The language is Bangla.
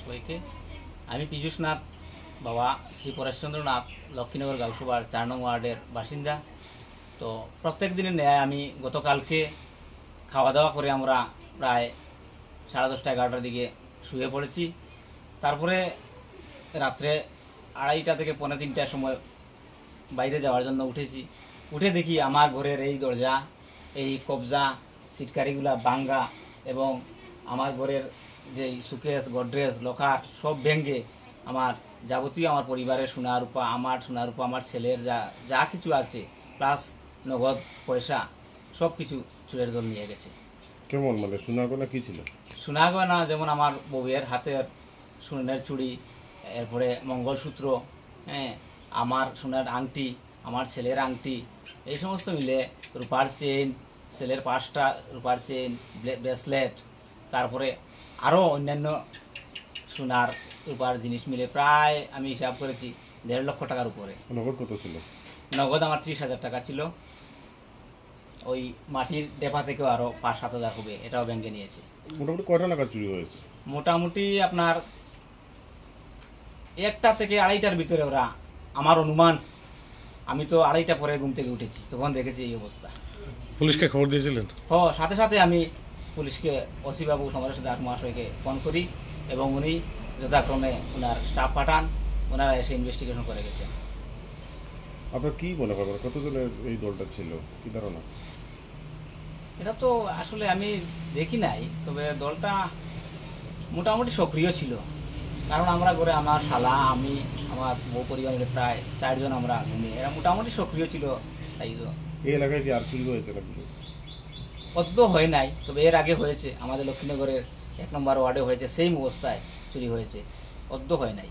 সবাইকে। আমি পীযূষ নাথ, বাবা শ্রী পরেশচন্দ্র নাথ, লক্ষ্মীনগর গাউসভার 4 নং ওয়ার্ডের বাসিন্দা। তো প্রত্যেক দিনের ন্যায় আমি গতকালকে খাওয়া দাওয়া করে আমরা প্রায় 10:30 11টার দিকে শুয়ে পড়েছি। তারপরে রাত্রে 2:30 থেকে 2:45টার সময় বাইরে যাওয়ার জন্য উঠে দেখি আমার ঘরের এই দরজা, এই কবজা, সিটকারিগুলা ভাঙ্গা এবং আমার ঘরের যে সুকেস, গডরেজ, লকার সব ভেঙে আমার যাবতীয় আমার পরিবারের সোনা রূপা, আমার ছেলের যা কিছু আছে প্লাস নগদ পয়সা সব কিছু চুরের দল নিয়ে গেছে। কেমন মানে সোনা গয়না কি ছিল? সোনা গয়না যেমন আমার বউয়ের হাতের সোনার চুড়ি, এরপরে মঙ্গলসূত্র, আমার সোনার আংটি, আমার ছেলের আংটি, এই সমস্ত মিলে রূপার চেইন, ছেলের 5টা রূপার চেইন, ব্রেসলেট, তারপরে আরও অন্যান্য সোনার রূপার জিনিস মিলে প্রায় আমি হিসাব করেছি 1.5 লক্ষ টাকার উপরে। নগদ কত ছিল? নগদ আমার 30,000 টাকা ছিল। ওই মাটির ডেপা থেকেও আরও 5-7 হাজার হবে, এটাও ব্যাংকে নিয়েছে। মোটামুটি কয়টা নাগাদ চুরি হয়েছে? মোটামুটি আপনার 1টা থেকে 2:30টার ভিতরে ওরা, আমার অনুমান, আমি তো 2:30টা পরে ঘুম থেকে উঠেছি, তখন দেখেছি এই অবস্থা। পুলিশকে খবর দিয়েছিলেন? সাথে সাথে আমি পুলিশকে, ওসি বাবু সমরেশ দাস মহাশয়কে ফোন করি এবং উনি যথাক্রমে ওনার স্টাফ পাঠান, ওনারা এসে ইনভেস্টিগেশন করে গেছে। আপনার কি মনে করেন কতজনের এই দলটা ছিল, কি ধারণা? এটা তো আসলে আমি দেখি নাই, তবে দলটা মোটামুটি সক্রিয় ছিল। কারণ আমরা ঘরে আমার শালা, আমি, আমার বউ পরিবার মিলে প্রায় 4 জন আমরা ঘুমিয়ে, এরা মোটামুটি সক্রিয় ছিল। তাই তো এই এলাকায় কি আর চুরি হয়েছে নাকি? অদ্য হয় নাই, তবে এর আগে হয়েছে, আমাদের লক্ষ্মীনগরের 1 নম্বর ওয়ার্ডে হয়েছে, সেম অবস্থায় চুরি হয়েছে, অদ্য হয় নাই।